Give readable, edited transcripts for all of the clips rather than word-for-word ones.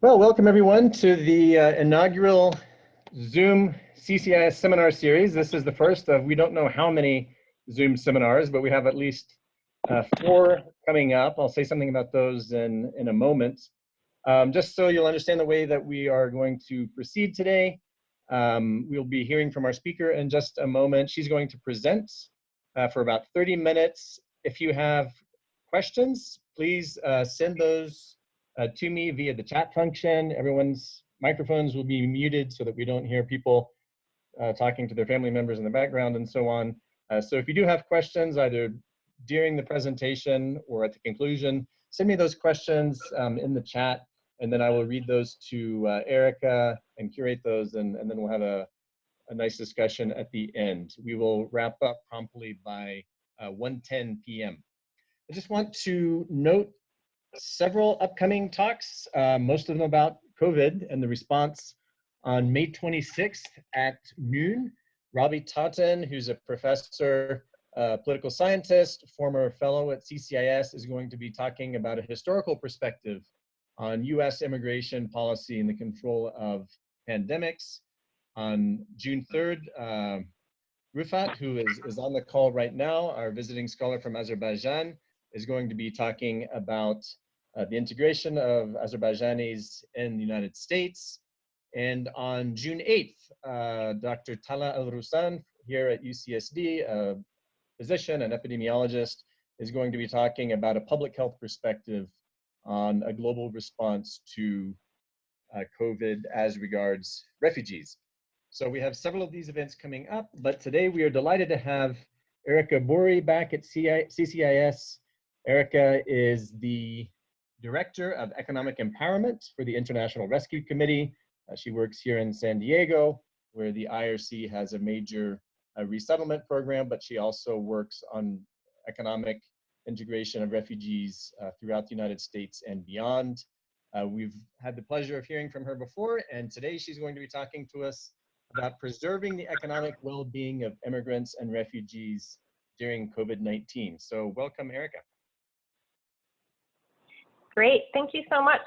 Well, welcome everyone to the inaugural Zoom CCIS Seminar series. This is the first of, we don't know how many Zoom seminars, but we have at least 4 coming up. I'll say something about those in a moment. Just so you'll understand the way that we are going to proceed today, we'll be hearing from our speaker in just a moment. She's going to present for about 30 minutes. If you have questions, please send those to me via the chat function. Everyone's microphones will be muted so that we don't hear people talking to their family members in the background and so on. So if you do have questions, either during the presentation or at the conclusion, send me those questions in the chat, and then I will read those to Erica and curate those, and then we'll have a nice discussion at the end. We will wrap up promptly by 1:10 p.m. I just want to note several upcoming talks, most of them about COVID and the response. On May 26th at noon, Robbie Totten, who's a professor, political scientist, former fellow at CCIS, is going to be talking about a historical perspective on US immigration policy and the control of pandemics. On June 3rd, Rufat, who is on the call right now, our visiting scholar from Azerbaijan, is going to be talking about the integration of Azerbaijanis in the United States. And on June 8th, Dr. Tala Al-Rusan here at UCSD, a physician and epidemiologist, is going to be talking about a public health perspective on a global response to COVID as regards refugees. So we have several of these events coming up, but today we are delighted to have Erica Bouris back at CCIS. Erica is the Director of Economic Empowerment for the International Rescue Committee. She works here in San Diego, where the IRC has a major resettlement program, but she also works on economic integration of refugees throughout the United States and beyond. We've had the pleasure of hearing from her before, and today she's going to be talking to us about preserving the economic well-being of immigrants and refugees during COVID-19. So welcome, Erica. Great, thank you so much.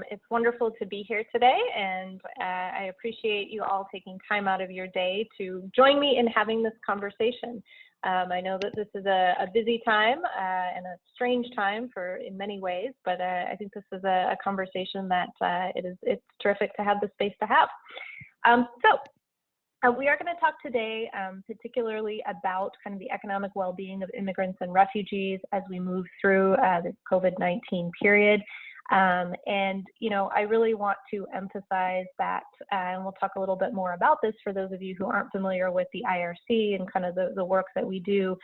It's wonderful to be here today, and I appreciate you all taking time out of your day to join me in having this conversation. I know that this is a busy time and a strange time in many ways, but I think this is a conversation that it's terrific to have the space to have. We are going to talk today particularly about kind of the economic well-being of immigrants and refugees as we move through this COVID-19 period. And, you know, I really want to emphasize that, and we'll talk a little bit more about this for those of you who aren't familiar with the IRC and kind of the work that we do.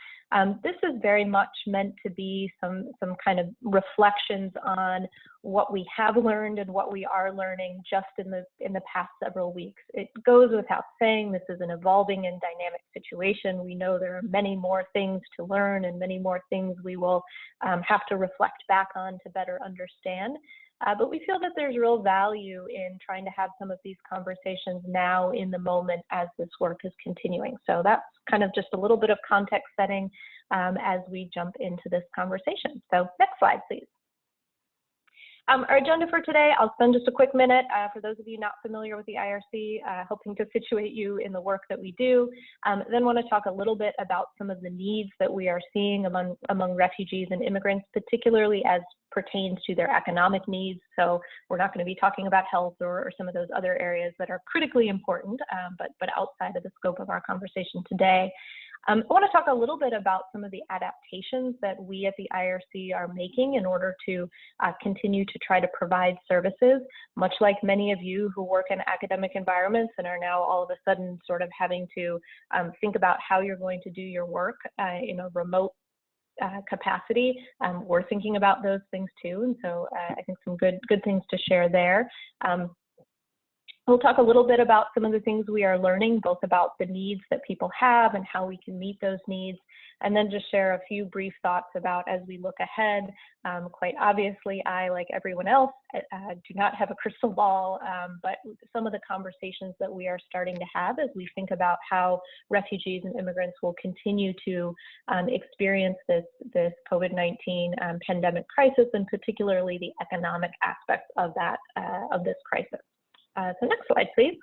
This is very much meant to be some kind of reflections on what we have learned and what we are learning just in the past several weeks. It goes without saying, this is an evolving and dynamic situation. We know there are many more things to learn and many more things we will have to reflect back on to better understand. But we feel that there's real value in trying to have some of these conversations now in the moment as this work is continuing. So that's kind of just a little bit of context setting as we jump into this conversation. So next slide, please. Our agenda for today, I'll spend just a quick minute for those of you not familiar with the IRC, hoping to situate you in the work that we do. Then want to talk a little bit about some of the needs that we are seeing among refugees and immigrants, particularly as pertains to their economic needs. So we're not going to be talking about health or some of those other areas that are critically important, but outside of the scope of our conversation today. I want to talk a little bit about some of the adaptations that we at the IRC are making in order to continue to try to provide services, much like many of you who work in academic environments and are now all of a sudden sort of having to think about how you're going to do your work in a remote capacity. We're thinking about those things too, and so I think some good things to share there. We'll talk a little bit about some of the things we are learning, both about the needs that people have and how we can meet those needs, and then just share a few brief thoughts about as we look ahead. Quite obviously, I, like everyone else, do not have a crystal ball, but some of the conversations that we are starting to have as we think about how refugees and immigrants will continue to experience this COVID-19 pandemic crisis, and particularly the economic aspects of this crisis. So next slide, please.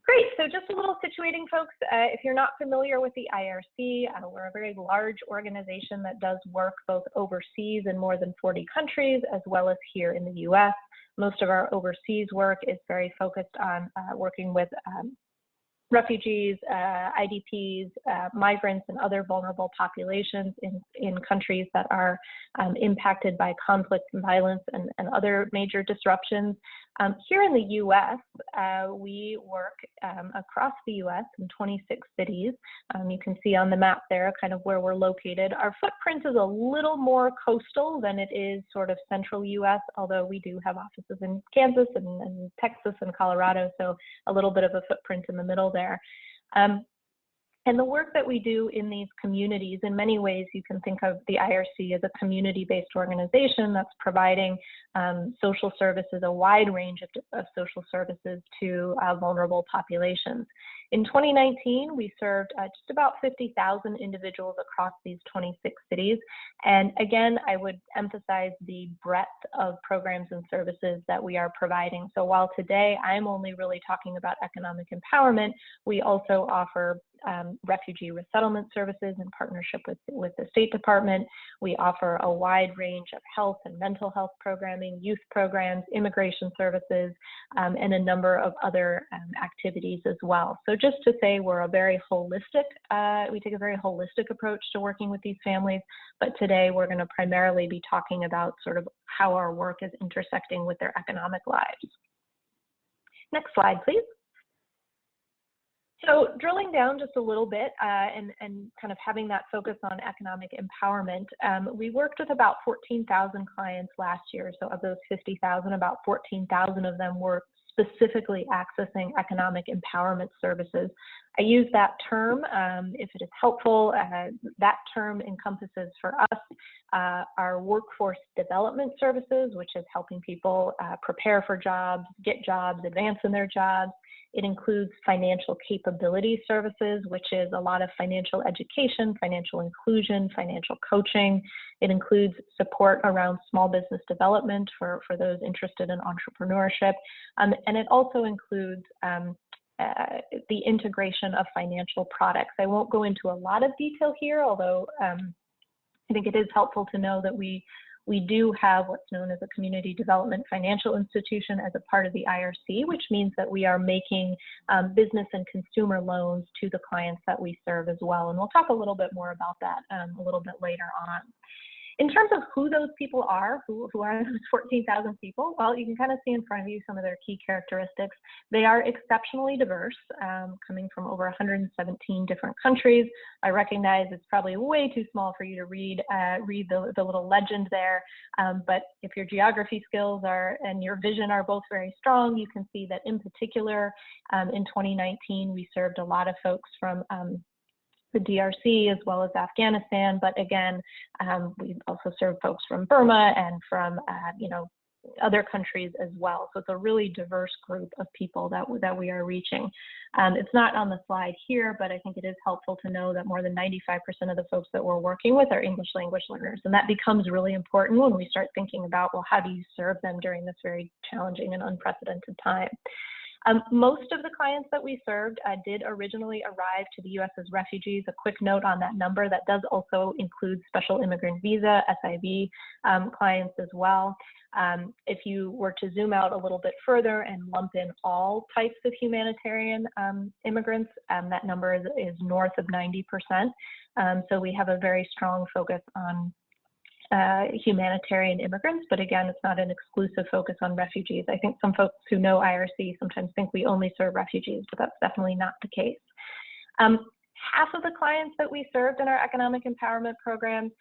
Great, so just a little situating, folks. If you're not familiar with the IRC, we're a very large organization that does work both overseas in more than 40 countries, as well as here in the US. Most of our overseas work is very focused on working with refugees, IDPs, migrants, and other vulnerable populations in countries that are impacted by conflict and violence and other major disruptions. Here in the US, we work across the US in 26 cities. You can see on the map there kind of where we're located. Our footprint is a little more coastal than it is sort of central US, although we do have offices in Kansas and Texas and Colorado, so a little bit of a footprint in the middle there. And the work that we do in these communities, in many ways, you can think of the IRC as a community-based organization that's providing social services, a wide range of social services to vulnerable populations. In 2019, we served just about 50,000 individuals across these 26 cities. And again, I would emphasize the breadth of programs and services that we are providing. So while today I'm only really talking about economic empowerment, we also offer refugee resettlement services in partnership with the State Department. We offer a wide range of health and mental health programming, youth programs, immigration services, and a number of other activities as well. So just to say, we're a very holistic, we take a very holistic approach to working with these families, but today we're going to primarily be talking about sort of how our work is intersecting with their economic lives. Next slide, please. So drilling down just a little bit and kind of having that focus on economic empowerment, we worked with about 14,000 clients last year. So of those 50,000, about 14,000 of them were specifically accessing economic empowerment services. I use that term if it is helpful. That term encompasses for us our workforce development services, which is helping people prepare for jobs, get jobs, advance in their jobs. It includes financial capability services, which is a lot of financial education, financial inclusion, financial coaching. It includes support around small business development for those interested in entrepreneurship. And it also includes the integration of financial products. I won't go into a lot of detail here, although I think it is helpful to know that we do have what's known as a community development financial institution as a part of the IRC, which means that we are making business and consumer loans to the clients that we serve as well. And we'll talk a little bit more about that a little bit later on. In terms of who those people are, who are those 14,000 people, well, you can kind of see in front of you some of their key characteristics. They are exceptionally diverse, coming from over 117 different countries. I recognize it's probably way too small for you to read the little legend there, but if your geography skills and your vision are both very strong, you can see that in particular, in 2019, we served a lot of folks from the DRC as well as Afghanistan, but again, we also serve folks from Burma and from other countries as well. So it's a really diverse group of people that we are reaching. It's not on the slide here, but I think it is helpful to know that more than 95% of the folks that we're working with are English language learners, and that becomes really important when we start thinking about, well, how do you serve them during this very challenging and unprecedented time? Most of the clients that we served did originally arrive to the U.S. as refugees. A quick note on that number, that does also include special immigrant visa, SIV clients as well. If you were to zoom out a little bit further and lump in all types of humanitarian immigrants, that number is north of 90%. So we have a very strong focus on humanitarian immigrants, but again, it's not an exclusive focus on refugees. I think some folks who know IRC sometimes think we only serve refugees, but that's definitely not the case. Half of the clients that we served in our economic empowerment programs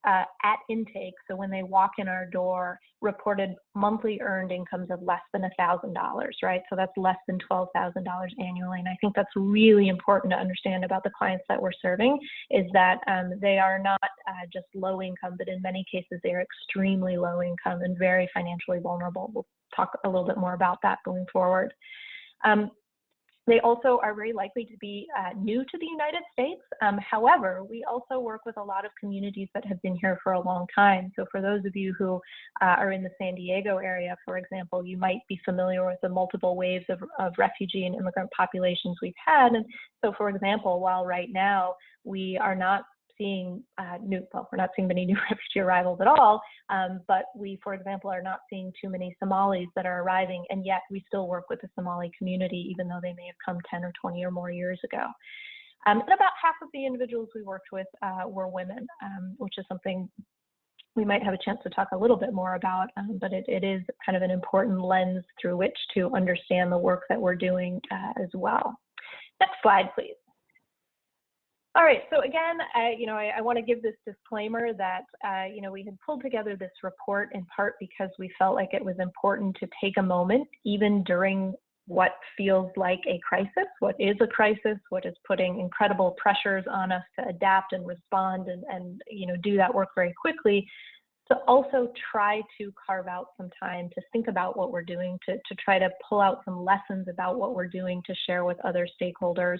at intake, so when they walk in our door, reported monthly earned incomes of less than $1,000, right? So that's less than $12,000 annually. And I think that's really important to understand about the clients that we're serving, is that they are not just low income, but in many cases, they are extremely low income and very financially vulnerable. We'll talk a little bit more about that going forward. They also are very likely to be new to the United States. However, we also work with a lot of communities that have been here for a long time. So for those of you who are in the San Diego area, for example, you might be familiar with the multiple waves of refugee and immigrant populations we've had. And so, for example, while right now we are not seeing we're not seeing many new refugee arrivals at all, but we, for example, are not seeing too many Somalis that are arriving, and yet we still work with the Somali community, even though they may have come 10 or 20 or more years ago. And about half of the individuals we worked with were women, which is something we might have a chance to talk a little bit more about, but it is kind of an important lens through which to understand the work that we're doing as well. Next slide, please. All right, so again, I want to give this disclaimer that, we had pulled together this report in part because we felt like it was important to take a moment, even during what feels like a crisis, what is a crisis, what is putting incredible pressures on us to adapt and respond and do that work very quickly, to also try to carve out some time to think about what we're doing, to try to pull out some lessons about what we're doing to share with other stakeholders,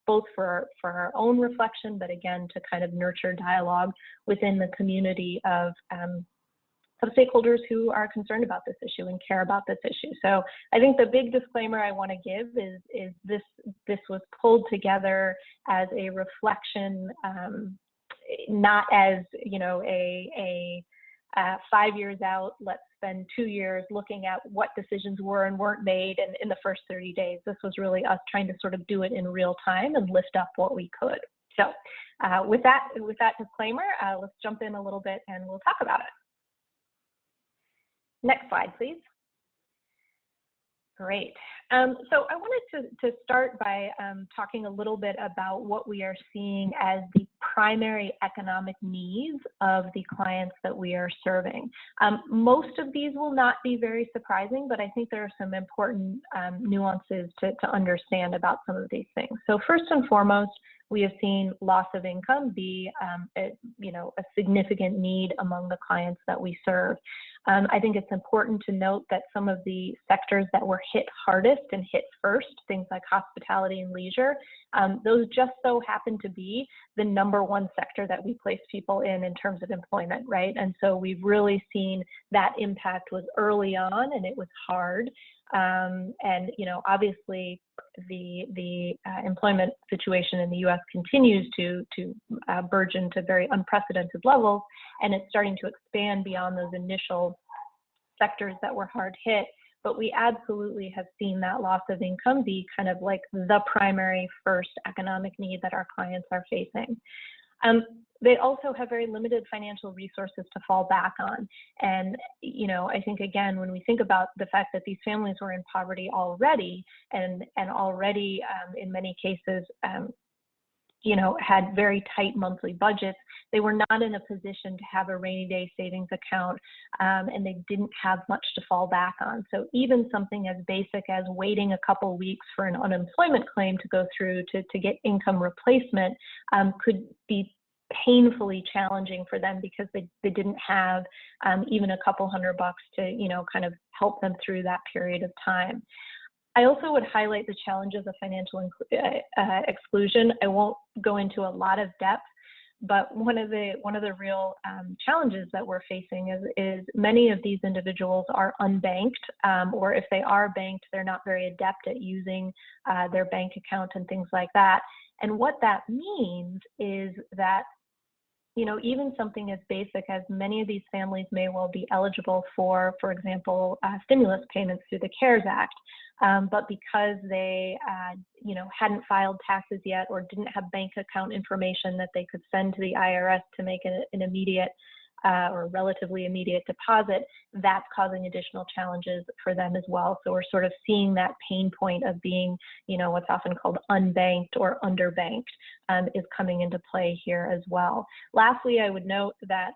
both for our own reflection, but again, to kind of nurture dialogue within the community of stakeholders who are concerned about this issue and care about this issue. So I think the big disclaimer I want to give is this was pulled together as a reflection, not as, a 5 years out, let's spend 2 years looking at what decisions were and weren't made in the first 30 days. This was really us trying to sort of do it in real time and lift up what we could. So with that disclaimer, let's jump in a little bit and we'll talk about it. Next slide, please. Great. So I wanted to start by talking a little bit about what we are seeing as the primary economic needs of the clients that we are serving. Most of these will not be very surprising, but I think there are some important nuances to understand about some of these things. So first and foremost, we have seen loss of income be a significant need among the clients that we serve. I think it's important to note that some of the sectors that were hit hardest and hit first, things like hospitality and leisure, those just so happen to be the #1 sector that we place people in terms of employment, right? And so we've really seen that impact was early on and it was hard. And obviously the employment situation in the U.S. continues to burgeon to very unprecedented levels, and it's starting to expand beyond those initial sectors that were hard hit. But we absolutely have seen that loss of income be kind of like the primary first economic need that our clients are facing. They also have very limited financial resources to fall back on. And, I think, again, when we think about the fact that these families were in poverty already and already, in many cases, had very tight monthly budgets, they were not in a position to have a rainy day savings account, and they didn't have much to fall back on. So even something as basic as waiting a couple weeks for an unemployment claim to go through to get income replacement could be painfully challenging for them because they didn't have even a couple $100 to kind of help them through that period of time. I also would highlight the challenges of financial exclusion. I won't go into a lot of depth, but one of the real challenges that we're facing is many of these individuals are unbanked, or if they are banked, they're not very adept at using their bank account and things like that. And what that means is that even something as basic as many of these families may well be eligible for example, stimulus payments through the CARES Act, but because they, hadn't filed taxes yet or didn't have bank account information that they could send to the IRS to make an immediate or relatively immediate deposit, that's causing additional challenges for them as well. So we're sort of seeing that pain point of being, what's often called unbanked or underbanked is coming into play here as well. Lastly, I would note that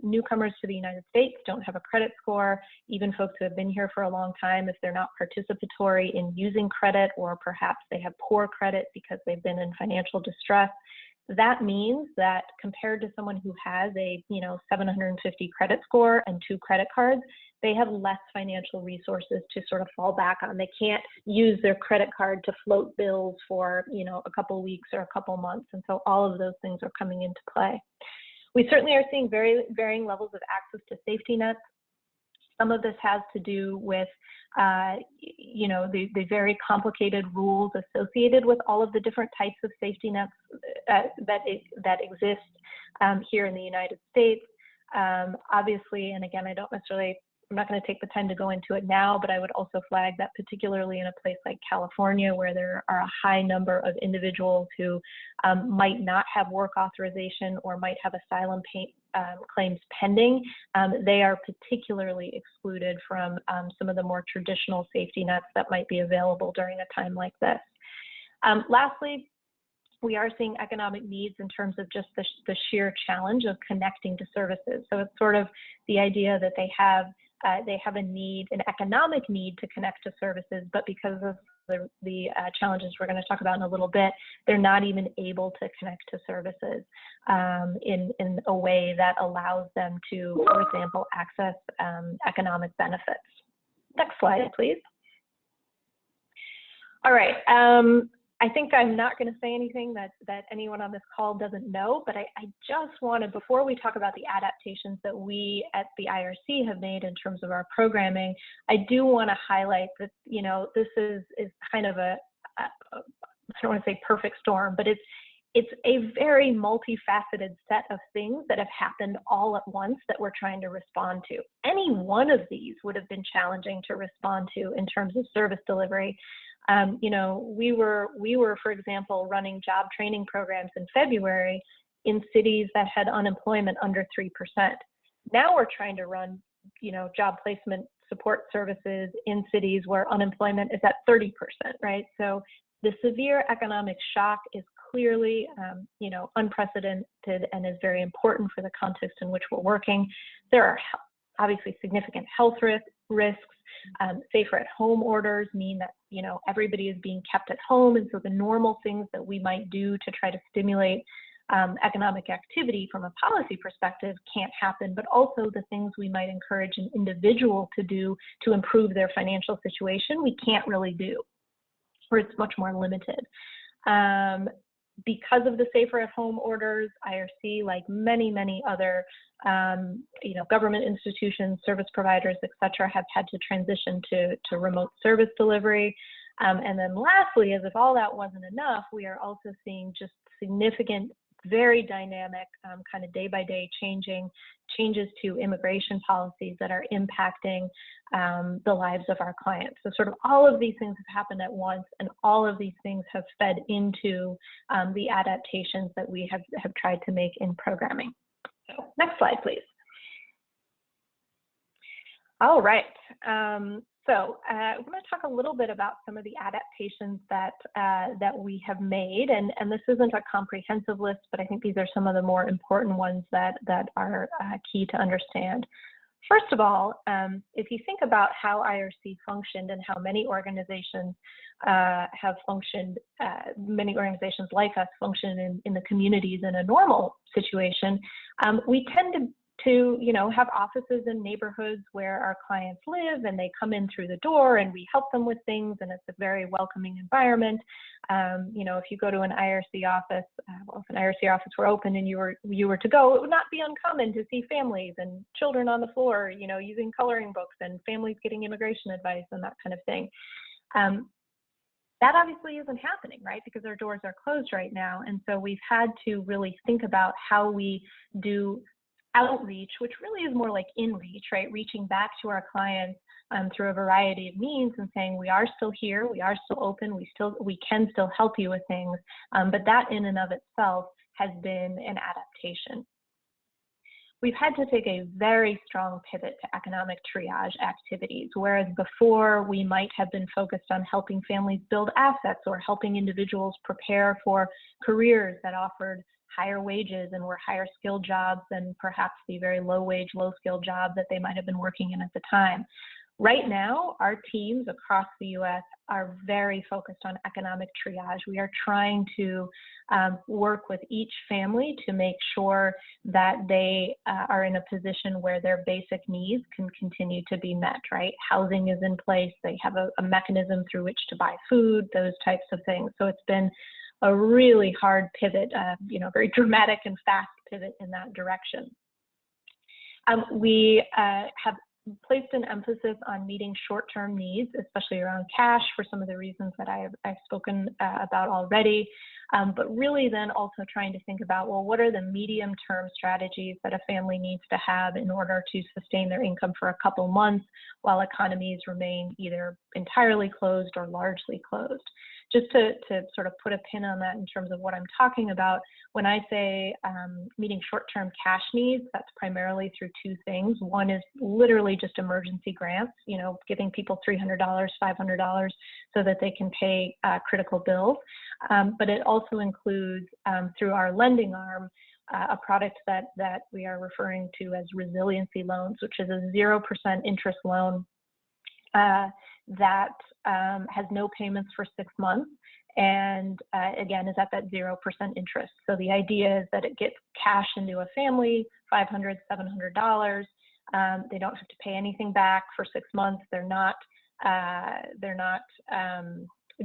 newcomers to the United States don't have a credit score. Even folks who have been here for a long time, if they're not participatory in using credit, or perhaps they have poor credit because they've been in financial distress, that means that compared to someone who has a 750 credit score and 2 credit cards, they have less financial resources to sort of fall back on. They can't use their credit card to float bills for a couple weeks or a couple months, and so all of those things are coming into play. We certainly are seeing varying levels of access to safety nets. Some of this has to do with, the very complicated rules associated with all of the different types of safety nets that exist here in the United States. Obviously, and again, I'm not going to take the time to go into it now, but I would also flag that particularly in a place like California, where there are a high number of individuals who might not have work authorization or might have asylum claims pending, they are particularly excluded from some of the more traditional safety nets that might be available during a time like this. Lastly, we are seeing economic needs in terms of just the sheer challenge of connecting to services. So it's sort of the idea that they have a need, an economic need to connect to services, but because of the challenges we're going to talk about in a little bit, they're not even able to connect to services in a way that allows them to, for example, access economic benefits. Next slide, please. All right. I think I'm not going to say anything that anyone on this call doesn't know, but I just want to, before we talk about the adaptations that we at the IRC have made in terms of our programming, I do want to highlight that, this is kind of I don't want to say perfect storm, but it's a very multifaceted set of things that have happened all at once that we're trying to respond to. Any one of these would have been challenging to respond to in terms of service delivery. We were, for example, running job training programs in February in cities that had unemployment under 3%. Now we're trying to run, job placement support services in cities where unemployment is at 30%, right? So the severe economic shock is clearly, unprecedented and is very important for the context in which we're working. There are obviously significant health risks. Safer at home orders mean that, everybody is being kept at home. And so the normal things that we might do to try to stimulate economic activity from a policy perspective can't happen, but also the things we might encourage an individual to do to improve their financial situation, we can't really do, or it's much more limited. Because of the safer at home orders, IRC, like many other government institutions, service providers, et cetera, have had to transition to remote service delivery. And then lastly, as if all that wasn't enough, we are also seeing just significant, very dynamic, kind of day-by-day changes to immigration policies that are impacting the lives of our clients. So sort of all of these things have happened at once, and all of these things have fed into the adaptations that we have tried to make in programming. So next slide, please. All right. So I'm going to talk a little bit about some of the adaptations that we have made, and this isn't a comprehensive list, but I think these are some of the more important ones that are key to understand. First of all, if you think about how IRC functioned and how many organizations have functioned, many organizations like us function in the communities in a normal situation, we tend to have offices in neighborhoods where our clients live, and they come in through the door and we help them with things, and it's a very welcoming environment. If you go to an IRC office, well, if an IRC office were open and you were to go, it would not be uncommon to see families and children on the floor, using coloring books, and families getting immigration advice and that kind of thing. That obviously isn't happening, right? Because our doors are closed right now. And so we've had to really think about how we do outreach, which really is more like in-reach, right? Reaching back to our clients through a variety of means and saying, we are still here, we are still open, we can still help you with things. But that in and of itself has been an adaptation. we've had to take a very strong pivot to economic triage activities, whereas before we might have been focused on helping families build assets or helping individuals prepare for careers that offered higher wages and were higher skilled jobs than perhaps the very low wage, low skilled job that they might have been working in at the time. Right now, our teams across the US are very focused on economic triage. We are trying to work with each family to make sure that they are in a position where their basic needs can continue to be met, right? Housing is in place, they have a mechanism through which to buy food, those types of things. So it's been a really hard pivot, very dramatic and fast pivot in that direction. We have placed an emphasis on meeting short-term needs, especially around cash for some of the reasons that I've spoken about already, but really then also trying to think about, well, what are the medium-term strategies that a family needs to have in order to sustain their income for a couple months while economies remain either entirely closed or largely closed. Just to sort of put a pin on that in terms of what I'm talking about, when I say meeting short-term cash needs, that's primarily through two things. One is literally just emergency grants, giving people $300, $500 so that they can pay critical bills. But it also includes, through our lending arm, a product that we are referring to as resiliency loans, which is a 0% interest loan that has no payments for 6 months, and again is at that 0% interest. So the idea is that it gets cash into a family, $500, $700. They don't have to pay anything back for 6 months. They're not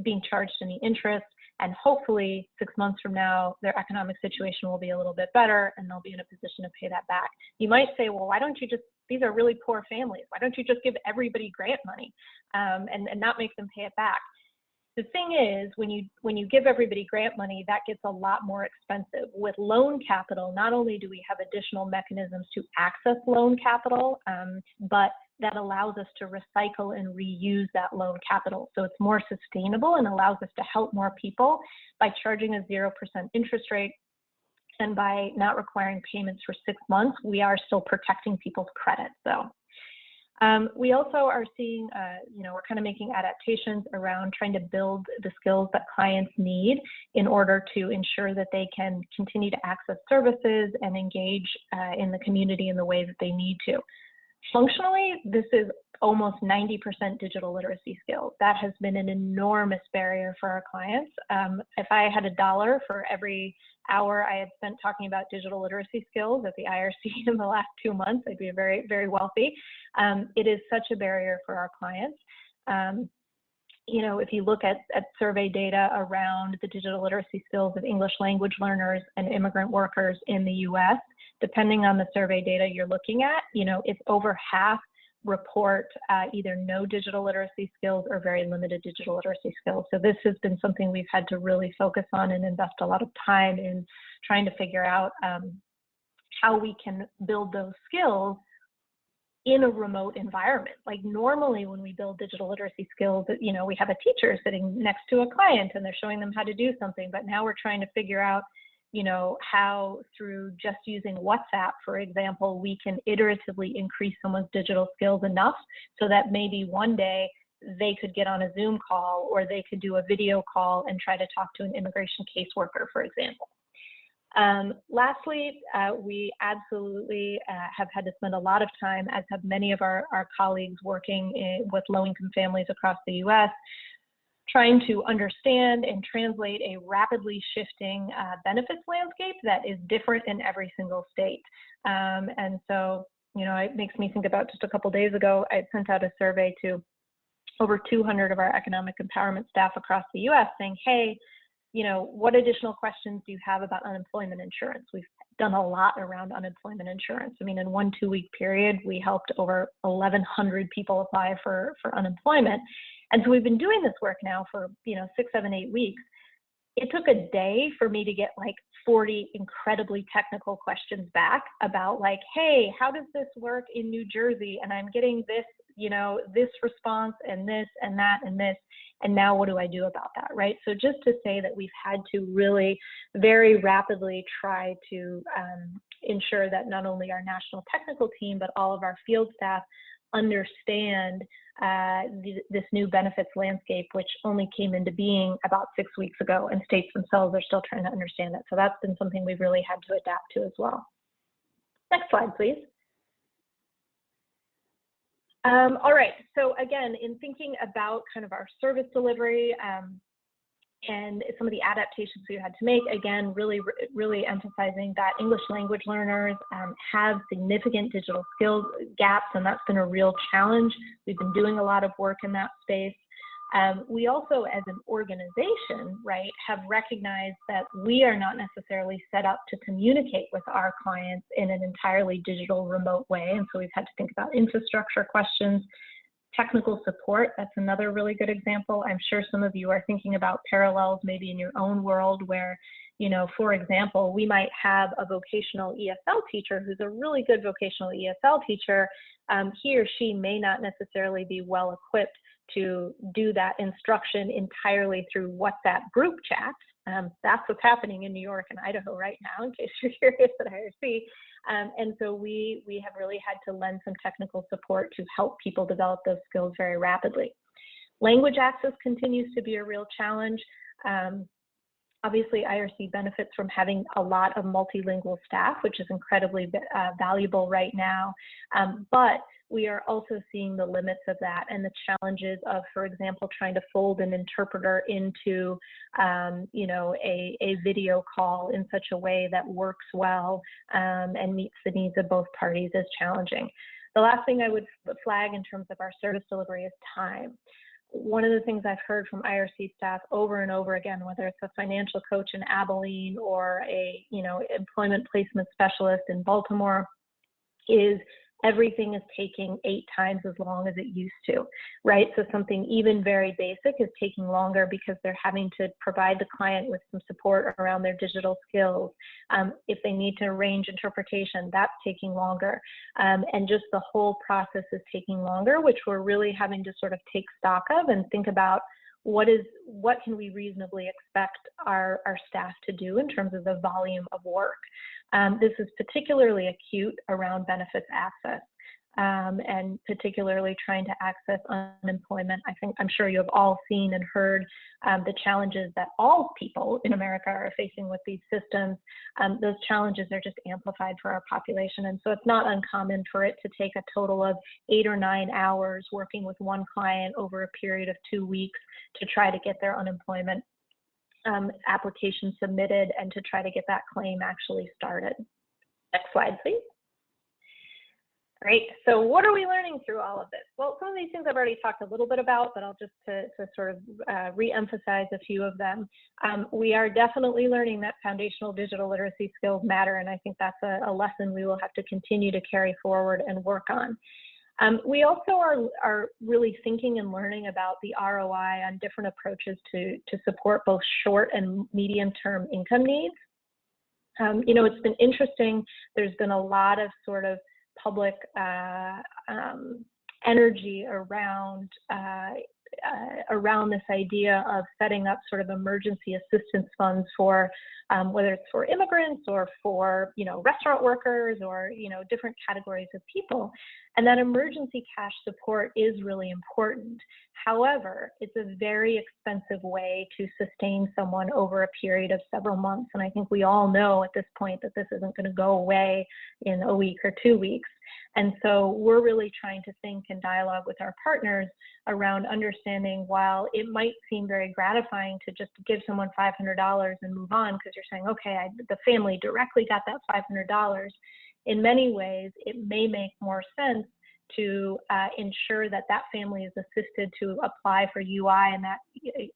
being charged any interest, and hopefully 6 months from now their economic situation will be a little bit better and they'll be in a position to pay that back. You might say, well, why don't you just, these are really poor families, why don't you just give everybody grant money and not make them pay it back? The thing is, when you give everybody grant money, that gets a lot more expensive. With loan capital, not only do we have additional mechanisms to access loan capital, but that allows us to recycle and reuse that loan capital. So it's more sustainable and allows us to help more people by charging a 0% interest rate. And by not requiring payments for 6 months, we are still protecting people's credit. So we also are seeing, we're kind of making adaptations around trying to build the skills that clients need in order to ensure that they can continue to access services and engage in the community in the way that they need to. Functionally, this is almost 90% digital literacy skills. That has been an enormous barrier for our clients. If I had $1 for every hour I had spent talking about digital literacy skills at the IRC in the last 2 months, I'd be very, very wealthy. It is such a barrier for our clients. If you look at survey data around the digital literacy skills of English language learners and immigrant workers in the US, depending on the survey data you're looking at, it's over half report either no digital literacy skills or very limited digital literacy skills. So this has been something we've had to really focus on and invest a lot of time in trying to figure out how we can build those skills in a remote environment. Like normally when we build digital literacy skills, we have a teacher sitting next to a client and they're showing them how to do something, but now we're trying to figure out how through just using WhatsApp, for example, we can iteratively increase someone's digital skills enough so that maybe one day they could get on a Zoom call or they could do a video call and try to talk to an immigration caseworker, for example. Lastly, we absolutely have had to spend a lot of time, as have many of our colleagues working with low-income families across the US, trying to understand and translate a rapidly shifting benefits landscape that is different in every single state. And so, it makes me think about just a couple days ago, I sent out a survey to over 200 of our economic empowerment staff across the US saying, hey, what additional questions do you have about unemployment insurance? We've done a lot around unemployment insurance. I mean, in 1 2-week period, we helped over 1,100 people apply for unemployment. And so we've been doing this work now for 6, 7, 8 weeks. it took a day for me to get like 40 incredibly technical questions back about like, hey, how does this work in New Jersey? And I'm getting this, you know, this response and this and that and this. And now what do I do about that, right? So just to say that we've had to really very rapidly try to ensure that not only our national technical team, but all of our field staff understand this new benefits landscape, which only came into being about 6 weeks ago, and states themselves are still trying to understand it. So that's been something we've really had to adapt to as well. Next slide, please. All right, so again, in thinking about kind of our service delivery and some of the adaptations we had to make, again, really emphasizing that English language learners have significant digital skills gaps, and that's been a real challenge. We've been doing a lot of work in that space. We also, as an organization, right, have recognized that we are not necessarily set up to communicate with our clients in an entirely digital remote way. And so we've had to think about infrastructure questions, technical support. That's another really good example. I'm sure some of you are thinking about parallels maybe in your own world where, you know, for example, we might have a vocational ESL teacher who's a really good vocational ESL teacher. He or she may not necessarily be well equipped to do that instruction entirely through WhatsApp group chats. That's what's happening in New York and Idaho right now, in case you're curious at IRC. And so we have really had to lend some technical support to help people develop those skills very rapidly. Language access continues to be a real challenge. Obviously, IRC benefits from having a lot of multilingual staff, which is incredibly valuable right now. But we are also seeing the limits of that and the challenges of, for example, trying to fold an interpreter into, you know, a video call in such a way that works well and meets the needs of both parties is challenging. The last thing I would flag in terms of our service delivery is time. One of the things I've heard from IRC staff over and over again, whether it's a financial coach in Abilene or a, you know, employment placement specialist in Baltimore, is everything is taking 8 times as long as it used to, right? So something even very basic is taking longer because they're having to provide the client with some support around their digital skills. If they need to arrange interpretation, that's taking longer. And just the whole process is taking longer, which we're really having to sort of take stock of and think about what can we reasonably expect our staff to do in terms of the volume of work. This is particularly acute around benefits access and particularly trying to access unemployment. I'm sure you have all seen and heard the challenges that all people in America are facing with these systems. Those challenges are just amplified for our population. And so it's not uncommon for it to take a total of 8 or 9 hours working with one client over a period of 2 weeks to try to get their unemployment application submitted and to try to get that claim actually started. Next slide, please. Great. So what are we learning through all of this? Well, some of these things I've already talked a little bit about, but I'll just to sort of re-emphasize a few of them. We are definitely learning that foundational digital literacy skills matter, and I think that's a lesson we will have to continue to carry forward and work on. We also are really thinking and learning about the ROI on different approaches to support both short and medium-term income needs. You know, it's been interesting. There's been a lot of sort of public energy around this idea of setting up sort of emergency assistance funds for whether it's for immigrants or for, you know, restaurant workers or, you know, different categories of people. And that emergency cash support is really important. However, it's a very expensive way to sustain someone over a period of several months. And I think we all know at this point that this isn't going to go away in a week or 2 weeks. And so we're really trying to think and dialogue with our partners around understanding, while it might seem very gratifying to just give someone $500 and move on because you're saying, okay, the family directly got that $500. In many ways, it may make more sense to ensure that that family is assisted to apply for UI and that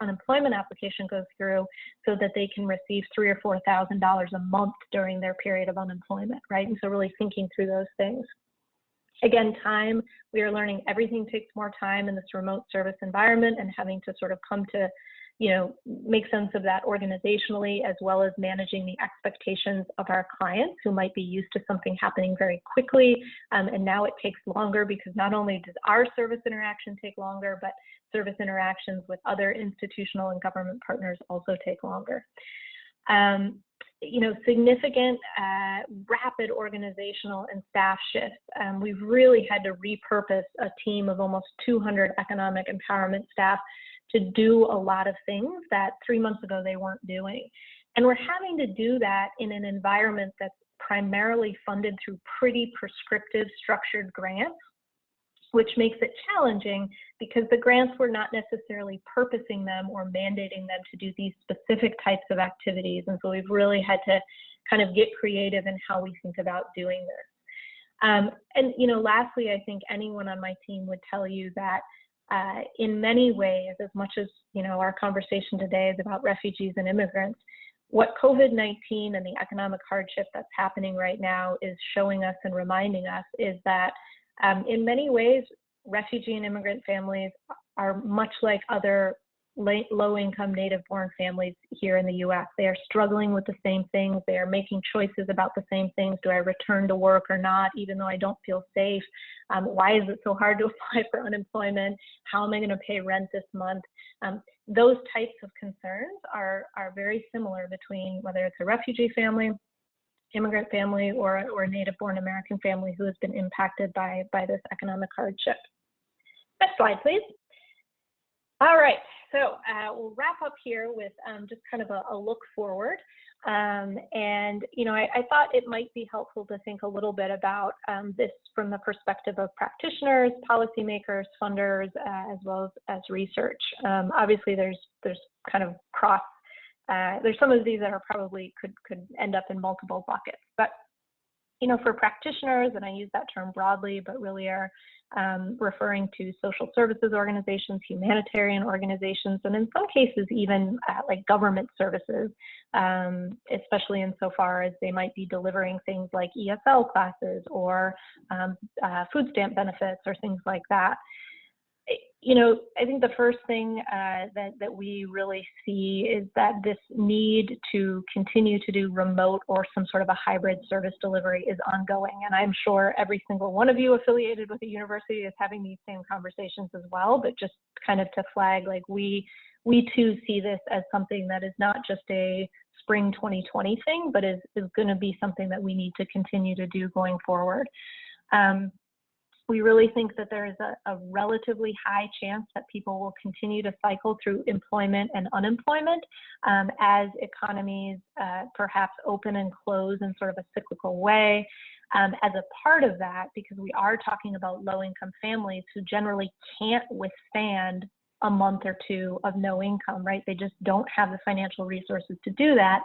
unemployment application goes through so that they can receive $3,000 or $4,000 a month during their period of unemployment, right? And so really thinking through those things. Again, time, we are learning everything takes more time in this remote service environment and having to sort of come to, make sense of that organizationally, as well as managing the expectations of our clients who might be used to something happening very quickly. And now it takes longer because not only does our service interaction take longer, but service interactions with other institutional and government partners also take longer. Significant, rapid organizational and staff shifts. We've really had to repurpose a team of almost 200 economic empowerment staff to do a lot of things that 3 months ago they weren't doing. And we're having to do that in an environment that's primarily funded through pretty prescriptive structured grants, which makes it challenging because the grants were not necessarily purposing them or mandating them to do these specific types of activities. And so we've really had to kind of get creative in how we think about doing this. Lastly, I think anyone on my team would tell you that in many ways, as much as our conversation today is about refugees and immigrants, what COVID-19 and the economic hardship that's happening right now is showing us and reminding us is that in many ways, refugee and immigrant families are much like other low-income native-born families here in the U.S. They are struggling with the same things. They are making choices about the same things. Do I return to work or not, even though I don't feel safe? Why is it so hard to apply for unemployment? How am I going to pay rent this month? Those types of concerns are very similar between whether it's a refugee family, immigrant family, or a native-born American family who has been impacted by this economic hardship. Next slide, please. All right, so we'll wrap up here with just kind of a look forward. I thought it might be helpful to think a little bit about this from the perspective of practitioners, policymakers, funders, as well as research. Obviously, there's kind of there's some of these that are probably could end up in multiple buckets, but for practitioners, and I use that term broadly, but really are referring to social services organizations, humanitarian organizations, and in some cases even like government services, especially insofar as they might be delivering things like ESL classes or food stamp benefits or things like that. I think the first thing that we really see is that this need to continue to do remote or some sort of a hybrid service delivery is ongoing. And I'm sure every single one of you affiliated with a university is having these same conversations as well, but just kind of to flag, like we too see this as something that is not just a spring 2020 thing, but is going to be something that we need to continue to do going forward. We really think that there is a relatively high chance that people will continue to cycle through employment and unemployment as economies perhaps open and close in sort of a cyclical way. As a part of that, because we are talking about low-income families who generally can't withstand a month or two of no income, right? They just don't have the financial resources to do that.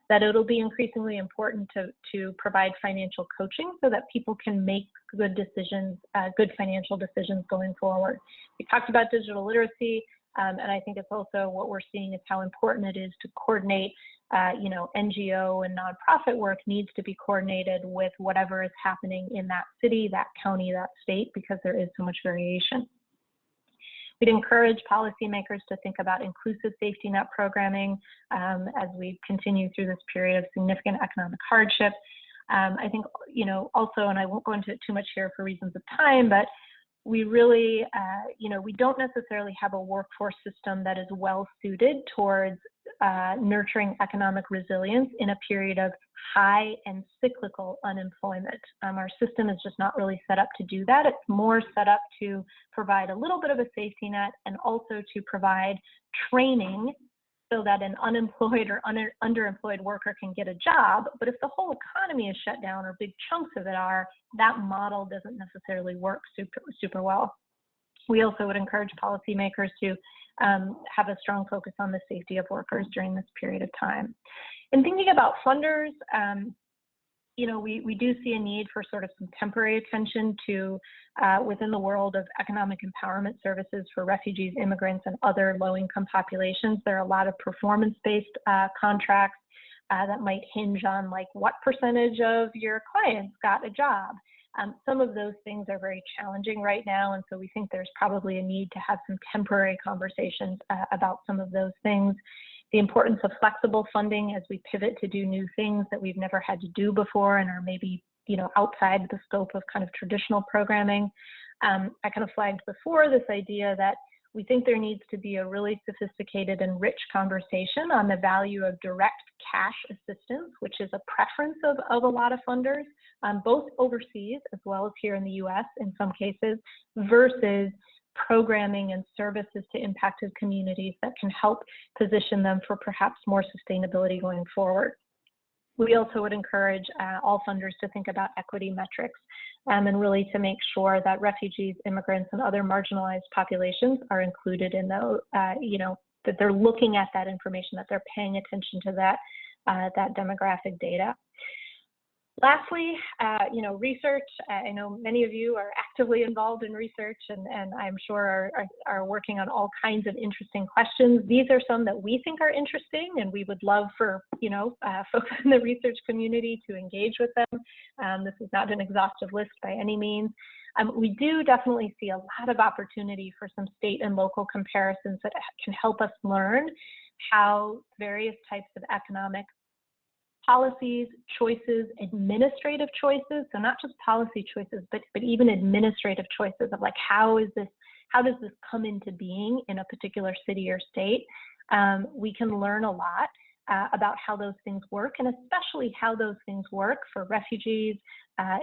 That it'll be increasingly important to provide financial coaching so that people can make good decisions, good financial decisions going forward. We talked about digital literacy, and I think it's also what we're seeing is how important it is to coordinate, NGO and nonprofit work needs to be coordinated with whatever is happening in that city, that county, that state, because there is so much variation. We'd encourage policymakers to think about inclusive safety net programming as we continue through this period of significant economic hardship. I think, also, and I won't go into it too much here for reasons of time, but we really, we don't necessarily have a workforce system that is well suited towards nurturing economic resilience in a period of high and cyclical unemployment. Our system is just not really set up to do that. It's more set up to provide a little bit of a safety net and also to provide training so that an unemployed or underemployed worker can get a job. But if the whole economy is shut down or big chunks of it are, that model doesn't necessarily work super well. We also would encourage policymakers to have a strong focus on the safety of workers during this period of time. In thinking about funders, we do see a need for sort of some temporary attention to within the world of economic empowerment services for refugees, immigrants, and other low-income populations. There are a lot of performance-based contracts that might hinge on like what percentage of your clients got a job. Some of those things are very challenging right now, and so we think there's probably a need to have some temporary conversations about some of those things. The importance of flexible funding as we pivot to do new things that we've never had to do before and are maybe, you know, outside the scope of kind of traditional programming. I kind of flagged before this idea that we think there needs to be a really sophisticated and rich conversation on the value of direct cash assistance, which is a preference of a lot of funders, both overseas as well as here in the US in some cases, versus programming and services to impacted communities that can help position them for perhaps more sustainability going forward. We also would encourage all funders to think about equity metrics and really to make sure that refugees, immigrants, and other marginalized populations are included in those, you know, that they're looking at that information, that they're paying attention to that, that demographic data. Lastly, you know, research. I know many of you are actively involved in research and I'm sure are working on all kinds of interesting questions. These are some that we think are interesting and we would love for, you know, folks in the research community to engage with them. This is not an exhaustive list by any means. We do definitely see a lot of opportunity for some state and local comparisons that can help us learn how various types of economic policies, choices, administrative choices, so not just policy choices, but even administrative choices of like, how does this come into being in a particular city or state? We can learn a lot about how those things work, and especially how those things work for refugees,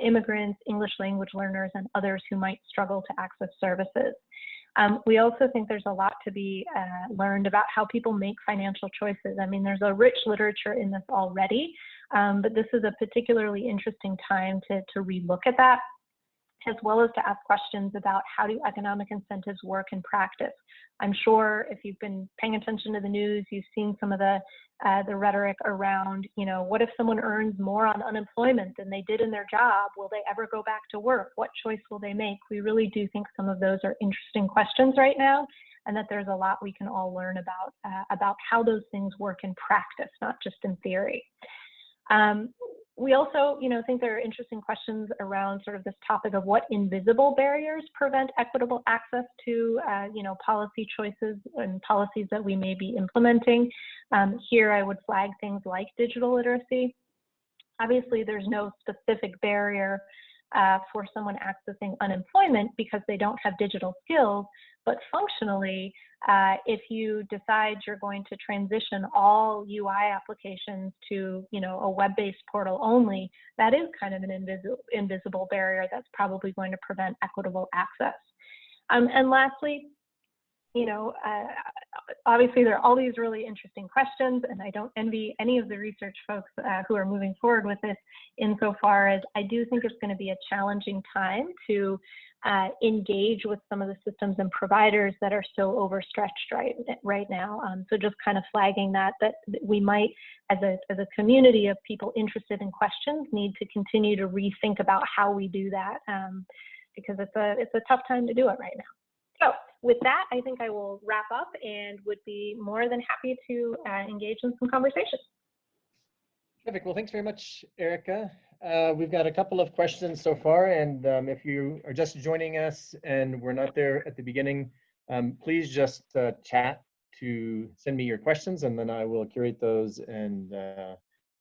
immigrants, English language learners, and others who might struggle to access services. We also think there's a lot to be learned about how people make financial choices. I mean, there's a rich literature in this already, but this is a particularly interesting time to relook at that, as well as to ask questions about how do economic incentives work in practice. I'm sure if you've been paying attention to the news, you've seen some of the rhetoric around, you know, what if someone earns more on unemployment than they did in their job? Will they ever go back to work? What choice will they make? We really do think some of those are interesting questions right now, and that there's a lot we can all learn about how those things work in practice, not just in theory. We also, you know, think there are interesting questions around sort of this topic of what invisible barriers prevent equitable access to, you know, policy choices and policies that we may be implementing. Here, I would flag things like digital literacy. Obviously, there's no specific barrier for someone accessing unemployment because they don't have digital skills, but functionally, if you decide you're going to transition all UI applications to, you know, a web-based portal only, that is kind of an invisible barrier that's probably going to prevent equitable access. And lastly, you know, obviously there are all these really interesting questions, and I don't envy any of the research folks who are moving forward with this, insofar as I do think it's going to be a challenging time to engage with some of the systems and providers that are so overstretched right now. So just kind of flagging that we might, as a community of people interested in questions, need to continue to rethink about how we do that, because it's a tough time to do it right now. So with that, I think I will wrap up and would be more than happy to engage in some conversations. Terrific. Well, thanks very much, Erica. We've got a couple of questions so far, and if you are just joining us and we're not there at the beginning, please just chat to send me your questions, and then I will curate those and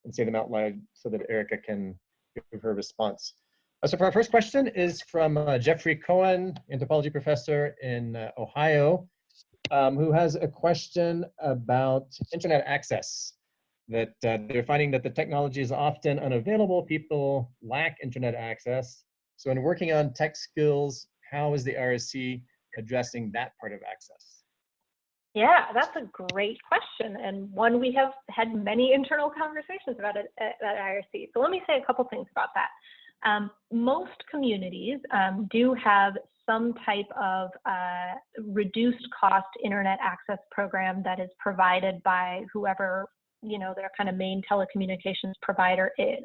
say them out loud so that Erica can give her response. So for our first question is from Jeffrey Cohen, anthropology professor in Ohio, who has a question about internet access. That they're finding that the technology is often unavailable. People lack internet access. So in working on tech skills, how is the IRC addressing that part of access? Yeah, that's a great question, and one we have had many internal conversations about it at IRC. So let me say a couple things about that. Most communities do have some type of reduced cost internet access program that is provided by whoever, you know, their kind of main telecommunications provider is.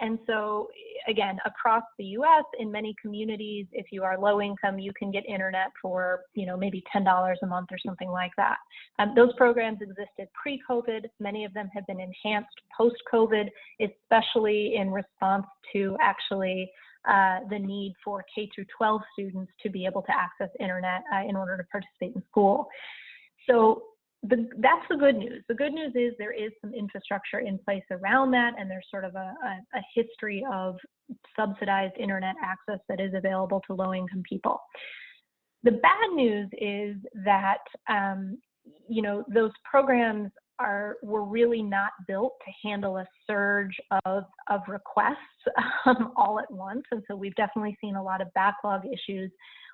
And so, again, across the US, in many communities, if you are low income, you can get internet for, maybe $10 a month or something like that. Those programs existed pre-COVID. Many of them have been enhanced post-COVID, especially in response to actually the need for K through 12 students to be able to access internet in order to participate in school. So that's the good news. The good news is there is some infrastructure in place around that, and there's sort of a history of subsidized internet access that is available to low-income people. The bad news is that those programs were really not built to handle a surge of requests all at once, and so we've definitely seen a lot of backlog issues.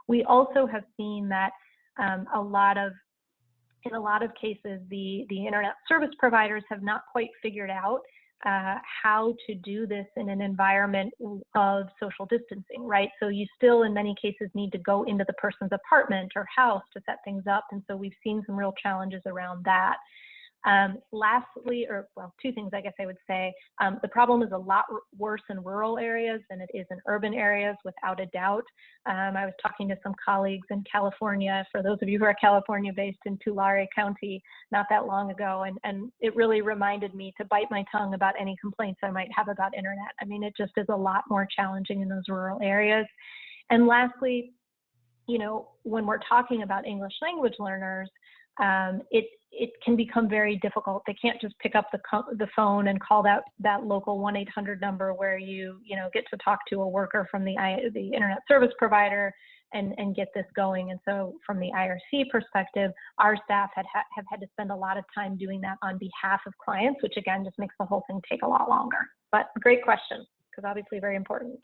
We also have seen that in a lot of cases, the internet service providers have not quite figured out how to do this in an environment of social distancing, right? So you still, in many cases, need to go into the person's apartment or house to set things up, and so we've seen some real challenges around that. Lastly, two things I guess I would say. The problem is a lot worse in rural areas than it is in urban areas, without a doubt. I was talking to some colleagues in California, for those of you who are California-based, in Tulare County not that long ago, and it really reminded me to bite my tongue about any complaints I might have about internet. I mean, it just is a lot more challenging in those rural areas. And lastly, when we're talking about English language learners, it can become very difficult. They can't just pick up the phone and call that local 1-800 number where you get to talk to a worker from the internet service provider and get this going. And so from the IRC perspective, our staff have had to spend a lot of time doing that on behalf of clients, which again just makes the whole thing take a lot longer. But great question, because obviously very important.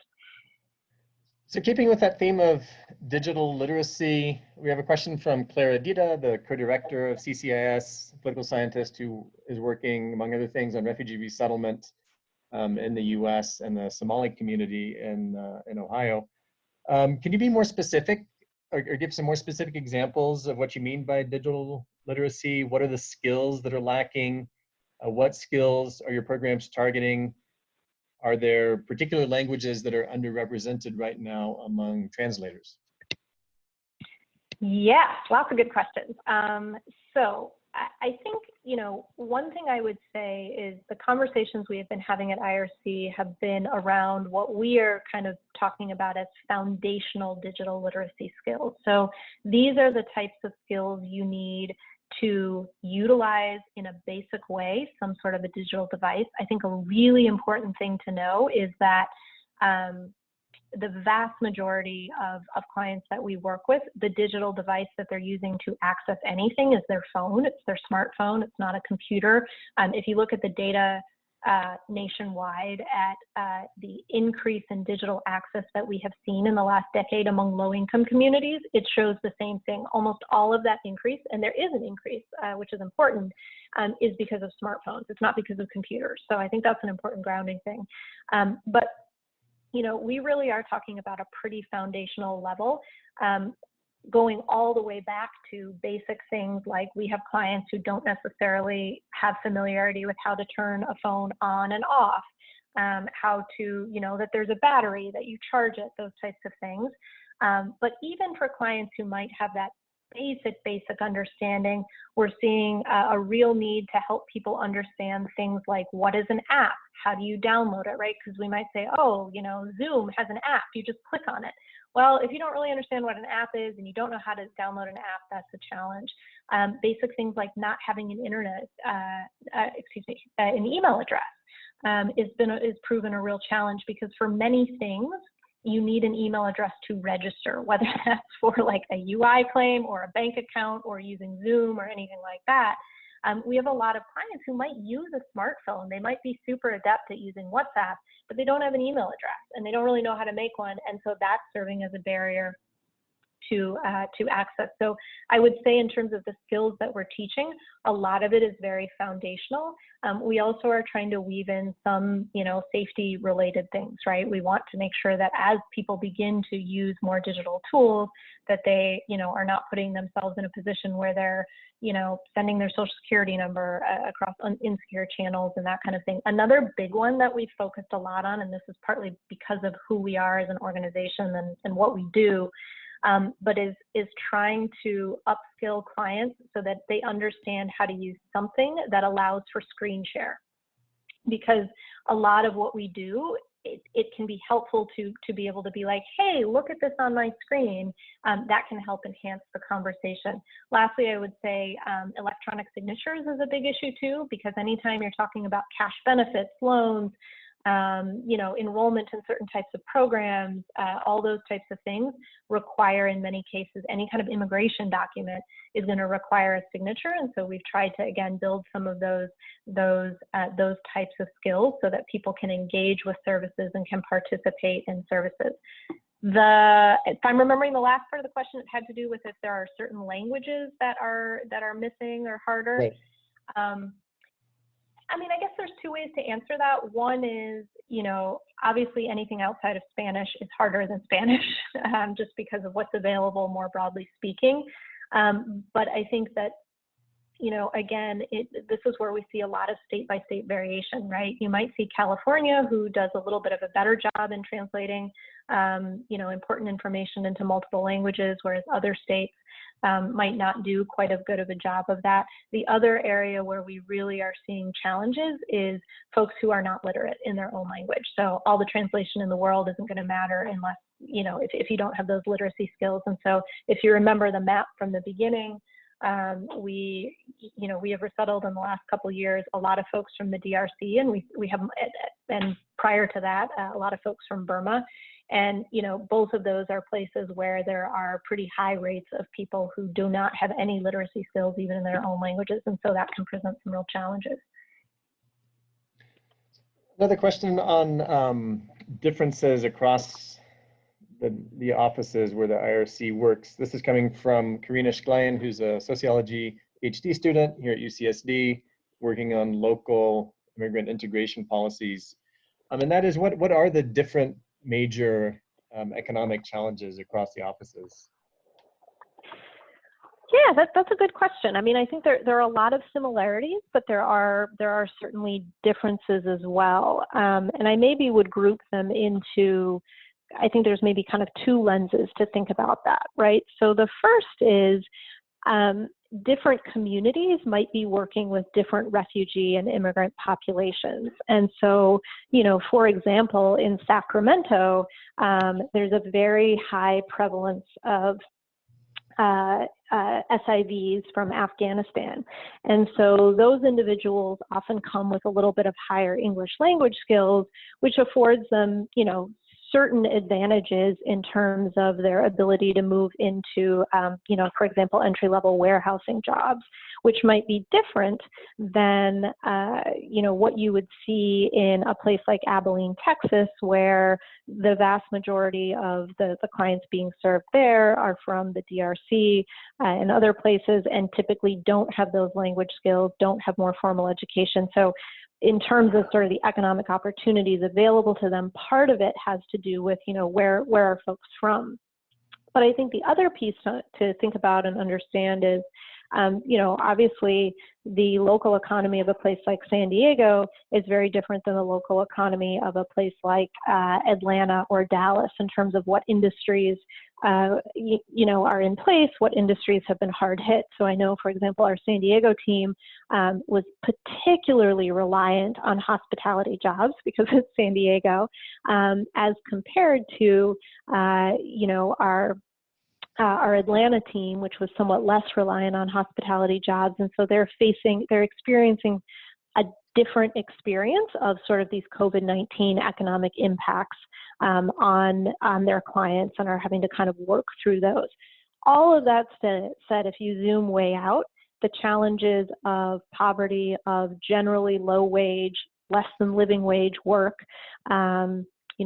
So keeping with that theme of digital literacy, we have a question from Clara Dita, the co-director of CCIS, political scientist who is working, among other things, on refugee resettlement in the US and the Somali community in Ohio. Can you be more specific or give some more specific examples of what you mean by digital literacy? What are the skills that are lacking? What skills are your programs targeting? Are there particular languages that are underrepresented right now among translators? Yeah, lots of good questions. So I think, one thing I would say is the conversations we have been having at IRC have been around what we are kind of talking about as foundational digital literacy skills. So these are the types of skills you need to utilize in a basic way some sort of a digital device. I think a really important thing to know is that the vast majority of clients that we work with, the digital device that they're using to access anything is their phone. It's their smartphone. It's not a computer. If you look at the data nationwide at the increase in digital access that we have seen in the last decade among low-income communities, it shows the same thing. Almost all of that increase, and there is an increase, which is important, is because of smartphones. It's not because of computers. So I think that's an important grounding thing. But we really are talking about a pretty foundational level, going all the way back to basic things like we have clients who don't necessarily have familiarity with how to turn a phone on and off, how to, that there's a battery, that you charge it, those types of things. But even for clients who might have that basic understanding, we're seeing a real need to help people understand things like, what is an app? How do you download it, right? Because we might say, oh, Zoom has an app, you just click on it. Well, if you don't really understand what an app is and you don't know how to download an app, that's a challenge. Basic things like not having an an email address is proven a real challenge, because for many things, you need an email address to register, whether that's for like a UI claim or a bank account or using Zoom or anything like that. We have a lot of clients who might use a smartphone. They might be super adept at using WhatsApp, but they don't have an email address and they don't really know how to make one. And so that's serving as a barrier. to access. So I would say in terms of the skills that we're teaching, a lot of it is very foundational. We also are trying to weave in some, safety related things, right? We want to make sure that as people begin to use more digital tools, that they, are not putting themselves in a position where they're, sending their social security number across insecure channels and that kind of thing. Another big one that we've focused a lot on, and this is partly because of who we are as an organization and what we do, but is trying to upskill clients so that they understand how to use something that allows for screen share. Because a lot of what we do, it can be helpful to be able to be like, hey, look at this on my screen. That can help enhance the conversation. Lastly, I would say electronic signatures is a big issue too, because anytime you're talking about cash benefits, loans, enrollment in certain types of programs, all those types of things require, in many cases, any kind of immigration document is going to require a signature. And so we've tried to, again, build some of those types of skills so that people can engage with services and can participate in services. If I'm remembering the last part of the question, it had to do with if there are certain languages that are missing or harder. Right. I guess there's two ways to answer that. One is, obviously anything outside of Spanish is harder than Spanish, just because of what's available more broadly speaking. But I think that, again, this is where we see a lot of state-by-state variation, right? You might see California, who does a little bit of a better job in translating, important information into multiple languages, whereas other states might not do quite as good of a job of that. The other area where we really are seeing challenges is folks who are not literate in their own language. So all the translation in the world isn't going to matter unless, if you don't have those literacy skills. And so if you remember the map from the beginning, we have resettled in the last couple of years a lot of folks from the DRC, and we have, and prior to that, a lot of folks from Burma. And, both of those are places where there are pretty high rates of people who do not have any literacy skills, even in their own languages. And so that can present some real challenges. Another question on differences across the offices where the IRC works. This is coming from Karina Schlein, who's a sociology PhD student here at UCSD, working on local immigrant integration policies. And that is, what are the different major economic challenges across the offices? Yeah, that's a good question. I think there are a lot of similarities, but there are certainly differences as well. And I maybe would group them into, I think there's maybe kind of two lenses to think about that, right? So the first is different communities might be working with different refugee and immigrant populations. And so, for example, in Sacramento, there's a very high prevalence of SIVs from Afghanistan. And so those individuals often come with a little bit of higher English language skills, which affords them, certain advantages in terms of their ability to move into, for example, entry-level warehousing jobs, which might be different than, what you would see in a place like Abilene, Texas, where the vast majority of the clients being served there are from the DRC and other places, and typically don't have those language skills, don't have more formal education. So in terms of sort of the economic opportunities available to them, part of it has to do with, where are folks from? But I think the other piece to think about and understand is, obviously the local economy of a place like San Diego is very different than the local economy of a place like Atlanta or Dallas in terms of what industries are in place, what industries have been hard hit. So I know, for example, our San Diego team was particularly reliant on hospitality jobs because it's San Diego, as compared to, our Atlanta team, which was somewhat less reliant on hospitality jobs. And so they're experiencing a different experience of sort of these COVID-19 economic impacts on their clients, and are having to kind of work through those. All of that said, if you zoom way out, the challenges of poverty, of generally low wage, less than living wage work,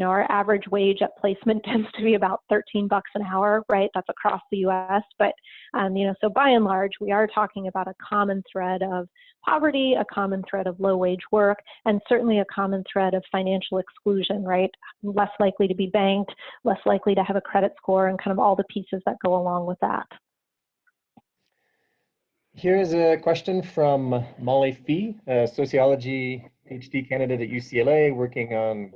our average wage at placement tends to be about $13 an hour, right? That's across the U.S. But, so by and large, we are talking about a common thread of poverty, a common thread of low wage work, and certainly a common thread of financial exclusion, right? Less likely to be banked, less likely to have a credit score, and kind of all the pieces that go along with that. Here is a question from Molly Fee, a sociology PhD candidate at UCLA, working on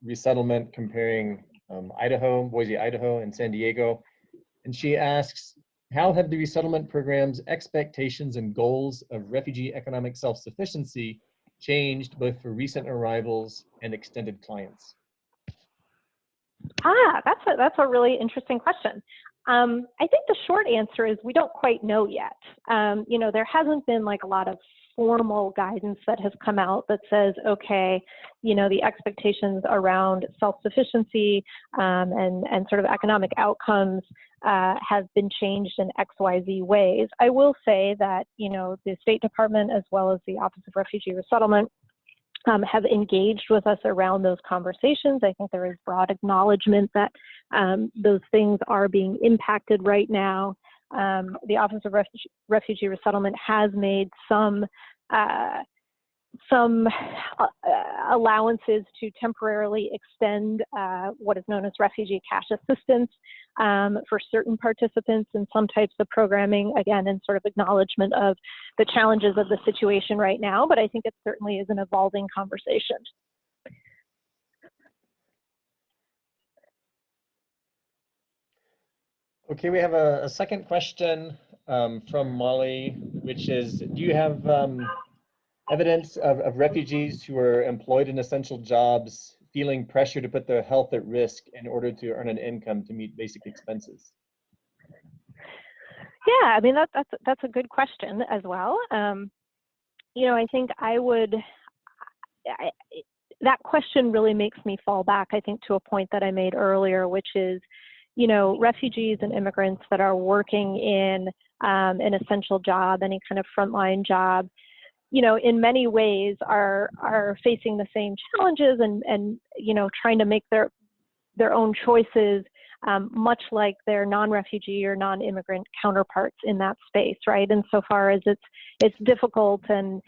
resettlement, comparing Boise, Idaho, and San Diego. And she asks, how have the resettlement program's expectations and goals of refugee economic self-sufficiency changed both for recent arrivals and extended clients? That's a really interesting question. I think the short answer is we don't quite know yet. There hasn't been like a lot of formal guidance that has come out that says, okay, the expectations around self-sufficiency and sort of economic outcomes have been changed in XYZ ways. I will say that, the State Department as well as the Office of Refugee Resettlement have engaged with us around those conversations. I think there is broad acknowledgement that those things are being impacted right now. The Office of Refugee Resettlement has made some allowances to temporarily extend what is known as refugee cash assistance for certain participants in some types of programming, again, in sort of acknowledgement of the challenges of the situation right now, but I think it certainly is an evolving conversation. Okay, we have a second question from Molly, which is, do you have evidence of refugees who are employed in essential jobs feeling pressure to put their health at risk in order to earn an income to meet basic expenses? Yeah, I mean, that's a good question as well. I think that question really makes me fall back, I think, to a point that I made earlier, which is, refugees and immigrants that are working in an essential job, any kind of frontline job, in many ways are facing the same challenges and trying to make their own choices, much like their non-refugee or non-immigrant counterparts in that space, right? And so far as it's difficult and,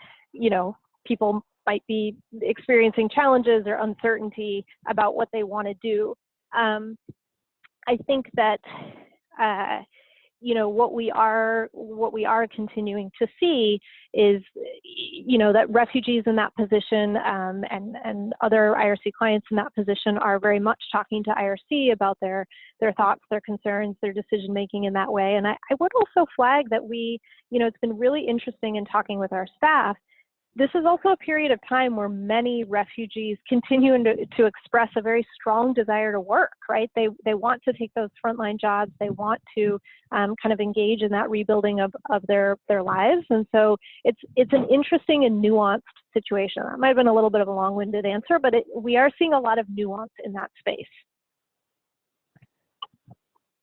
people might be experiencing challenges or uncertainty about what they want to do. I think that, what we are continuing to see is, that refugees in that position and other IRC clients in that position are very much talking to IRC about their thoughts, their concerns, their decision making in that way. And I would also flag that it's been really interesting in talking with our staff. This is also a period of time where many refugees continue to express a very strong desire to work, right? They want to take those frontline jobs. They want to kind of engage in that rebuilding of their lives. And so it's an interesting and nuanced situation. That might have been a little bit of a long-winded answer, but we are seeing a lot of nuance in that space.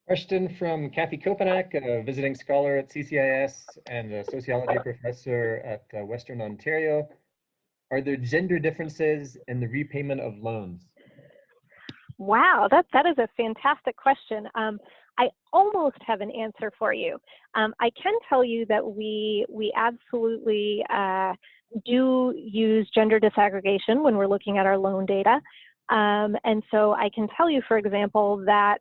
Question from Kathy Kopanak, a visiting scholar at CCIS and a sociology professor at Western Ontario. Are there gender differences in the repayment of loans? Wow, that is a fantastic question. I almost have an answer for you. I can tell you that we absolutely do use gender disaggregation when we're looking at our loan data. And so I can tell you, for example, that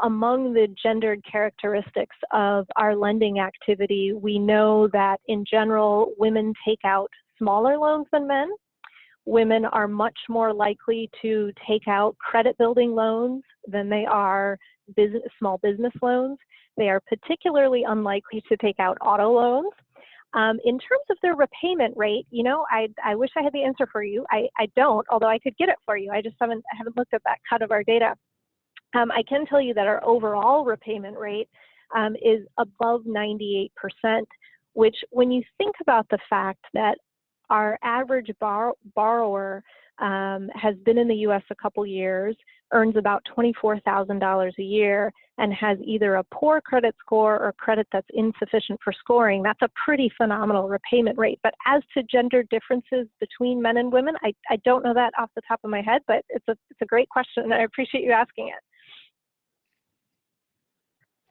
among the gendered characteristics of our lending activity, we know that in general, women take out smaller loans than men. Women are much more likely to take out credit building loans than they are small business loans. They are particularly unlikely to take out auto loans. In terms of their repayment rate, I wish I had the answer for you. I don't, although I could get it for you. I just haven't looked at that cut of our data. I can tell you that our overall repayment rate is above 98%, which when you think about the fact that our average borrower has been in the US a couple years, earns about $24,000 a year and has either a poor credit score or credit that's insufficient for scoring, that's a pretty phenomenal repayment rate. But as to gender differences between men and women, I don't know that off the top of my head, but it's a great question, and I appreciate you asking it.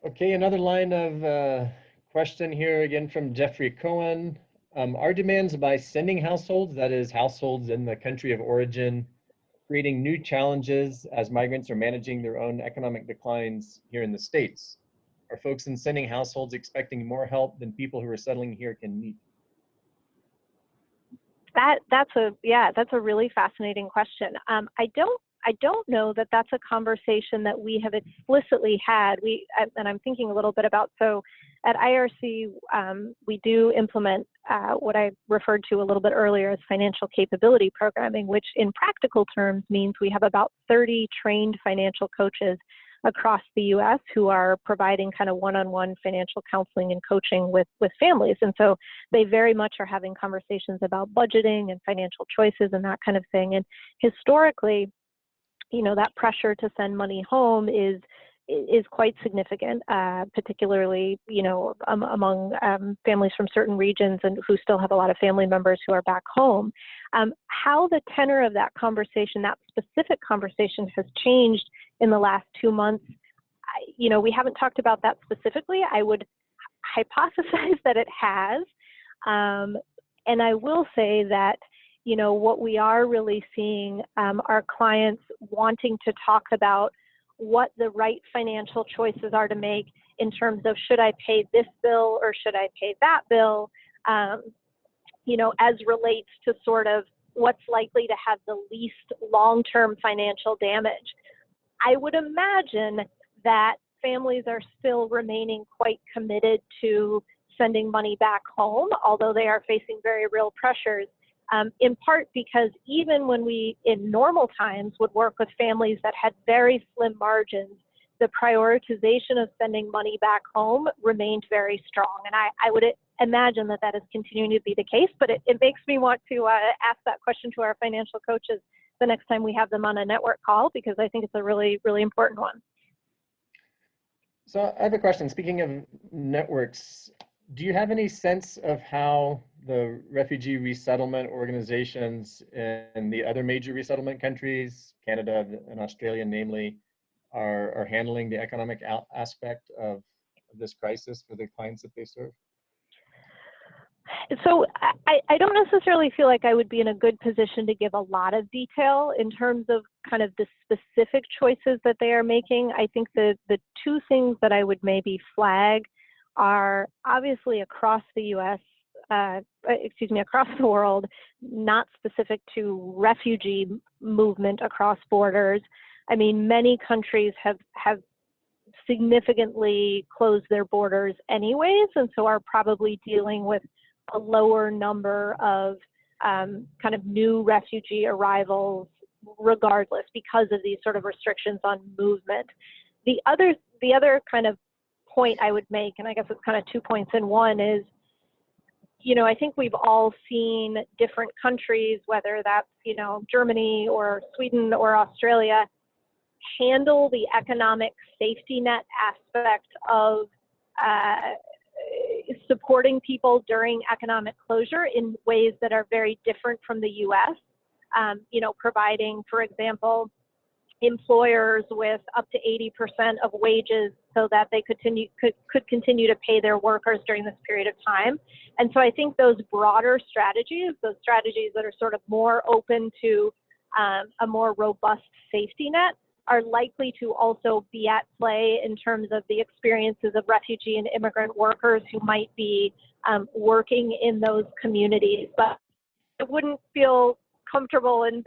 Okay, another line of question here again from Jeffrey Cohen. Are demands by sending households, that is households in the country of origin, creating new challenges as migrants are managing their own economic declines here in the States? Are folks in sending households expecting more help than people who are settling here can meet? That's a really fascinating question. I don't know that that's a conversation that we have explicitly had. And I'm thinking a little bit about, so at IRC, we do implement what I referred to a little bit earlier as financial capability programming, which in practical terms means we have about 30 trained financial coaches across the US who are providing kind of one-on-one financial counseling and coaching with families. And so they very much are having conversations about budgeting and financial choices and that kind of thing. And historically, that pressure to send money home is quite significant, particularly, among families from certain regions and who still have a lot of family members who are back home. How the tenor of that conversation, that specific conversation, has changed in the last 2 months, we haven't talked about that specifically. I would hypothesize that it has. And I will say that what we are really seeing are clients wanting to talk about what the right financial choices are to make in terms of, should I pay this bill or should I pay that bill, as relates to sort of what's likely to have the least long-term financial damage. I would imagine that families are still remaining quite committed to sending money back home, although they are facing very real pressures. In part because even when we, in normal times, would work with families that had very slim margins, the prioritization of sending money back home remained very strong. And I would imagine that that is continuing to be the case, but it makes me want to ask that question to our financial coaches the next time we have them on a network call, because I think it's a really, really important one. So I have a question. Speaking of networks, do you have any sense of how the refugee resettlement organizations in the other major resettlement countries, Canada and Australia namely, are handling the economic aspect of this crisis for the clients that they serve? So I don't necessarily feel like I would be in a good position to give a lot of detail in terms of kind of the specific choices that they are making. I think the two things that I would maybe flag are obviously across the US, across the world, not specific to refugee movement across borders. I mean, many countries have significantly closed their borders anyways, and so are probably dealing with a lower number of kind of new refugee arrivals regardless, because of these sort of restrictions on movement. The other kind of point I would make, and I guess it's kind of 2 points in one, is, I think we've all seen different countries, whether that's, Germany or Sweden or Australia, handle the economic safety net aspect of supporting people during economic closure in ways that are very different from the US. Providing, for example, employers with up to 80% of wages so that they could continue to pay their workers during this period of time. And so I think those broader strategies, those strategies that are sort of more open to a more robust safety net, are likely to also be at play in terms of the experiences of refugee and immigrant workers who might be working in those communities. But I wouldn't feel comfortable in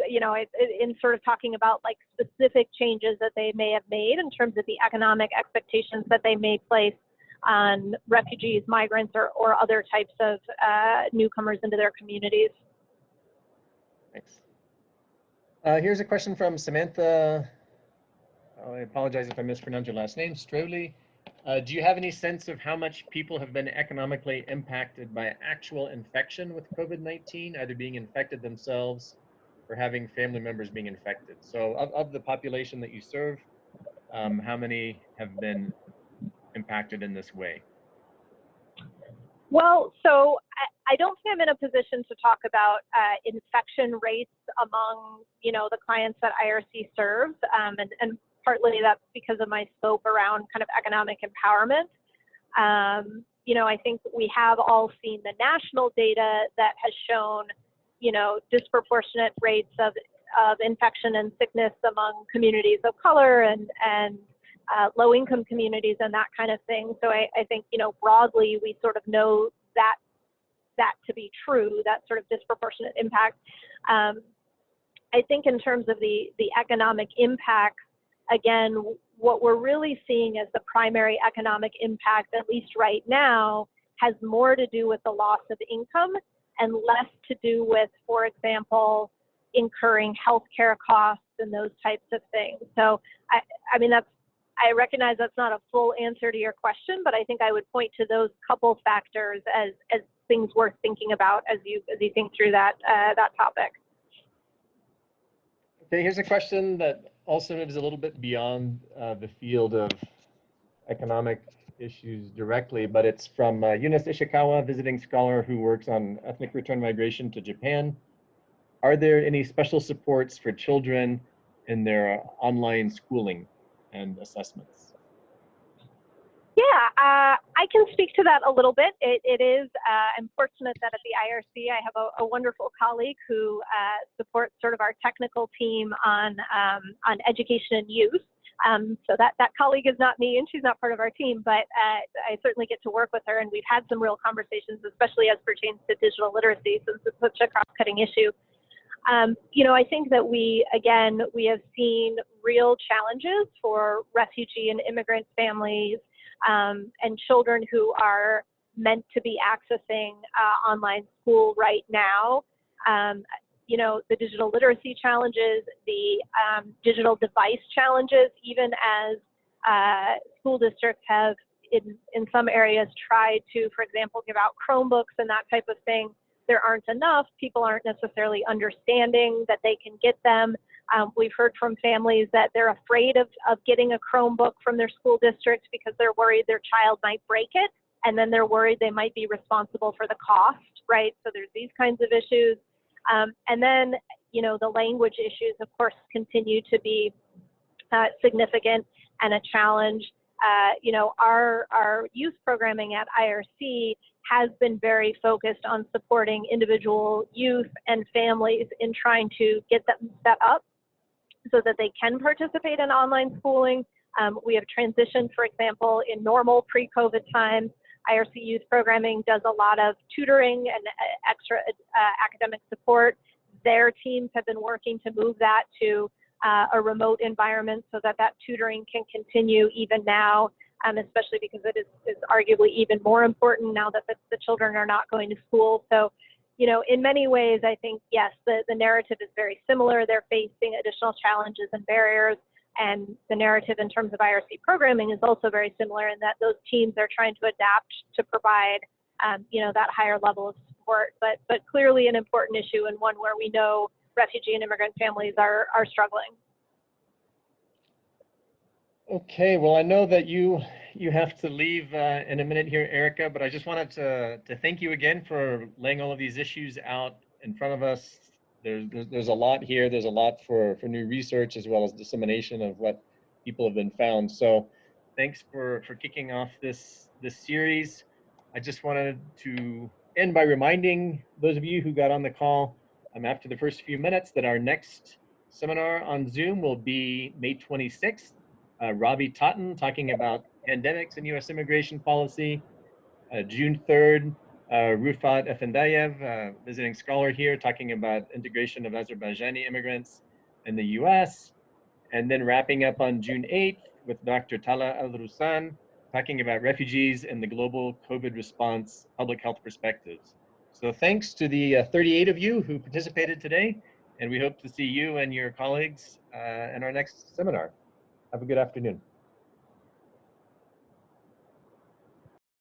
sort of talking about like specific changes that they may have made in terms of the economic expectations that they may place on refugees, migrants, or other types of newcomers into their communities. Thanks. Here's a question from Samantha. I apologize if I mispronounced your last name, Stroley. Do you have any sense of how much people have been economically impacted by actual infection with COVID-19, either being infected themselves for having family members being infected. So of the population that you serve, how many have been impacted in this way? Well, so I don't think I'm in a position to talk about infection rates among, the clients that IRC serves, and partly that's because of my scope around kind of economic empowerment. I think we have all seen the national data that has shown, disproportionate rates of infection and sickness among communities of color and low-income communities and that kind of thing. So I think, broadly, we sort of know that to be true, that sort of disproportionate impact. I think in terms of the economic impact, again, what we're really seeing as the primary economic impact, at least right now, has more to do with the loss of income and less to do with, for example, incurring healthcare costs and those types of things. So, I recognize that's not a full answer to your question, but I think I would point to those couple factors as things worth thinking about as you think through that topic. Okay, here's a question that also is a little bit beyond the field of economic issues directly, but it's from Eunice Ishikawa, visiting scholar who works on ethnic return migration to Japan. Are there any special supports for children in their online schooling and assessments? Yeah, I can speak to that a little bit. It is, I'm fortunate that at the IRC, I have a wonderful colleague who supports sort of our technical team on education and youth. So that colleague is not me and she's not part of our team, but I certainly get to work with her and we've had some real conversations, especially as pertains to digital literacy, since it's such a cross-cutting issue. I think that we have seen real challenges for refugee and immigrant families and children who are meant to be accessing online school right now. The digital literacy challenges, the digital device challenges, even as school districts have in some areas tried to, for example, give out Chromebooks and that type of thing. There aren't enough. People aren't necessarily understanding that they can get them. We've heard from families that they're afraid of getting a Chromebook from their school district because they're worried their child might break it, and then they're worried they might be responsible for the cost, right? So there's these kinds of issues. And then, the language issues, of course, continue to be significant and a challenge. Our youth programming at IRC has been very focused on supporting individual youth and families in trying to get them set up so that they can participate in online schooling. We have transitioned, for example, in normal pre-COVID times. IRC youth programming does a lot of tutoring and extra academic support. Their teams have been working to move that to a remote environment so that tutoring can continue even now, especially because it is arguably even more important now that the children are not going to school. So, in many ways, I think, yes, the narrative is very similar. They're facing additional challenges and barriers. And the narrative in terms of IRC programming is also very similar in that those teams are trying to adapt to provide, that higher level of support. But clearly an important issue and one where we know refugee and immigrant families are struggling. Okay, well, I know that you have to leave in a minute here, Erica, but I just wanted to thank you again for laying all of these issues out in front of us. There's a lot here. There's a lot for new research as well as dissemination of what people have been found. So thanks for kicking off this series. I just wanted to end by reminding those of you who got on the call after the first few minutes that our next seminar on Zoom will be May 26th. Robbie Totten talking about pandemics and U.S. immigration policy. June 3rd, Rufat Efendayev, visiting scholar here, talking about integration of Azerbaijani immigrants in the U.S. And then wrapping up on June 8th with Dr. Tala Al-Rusan, talking about refugees and the global COVID response, public health perspectives. So thanks to the 38 of you who participated today, and we hope to see you and your colleagues in our next seminar. Have a good afternoon.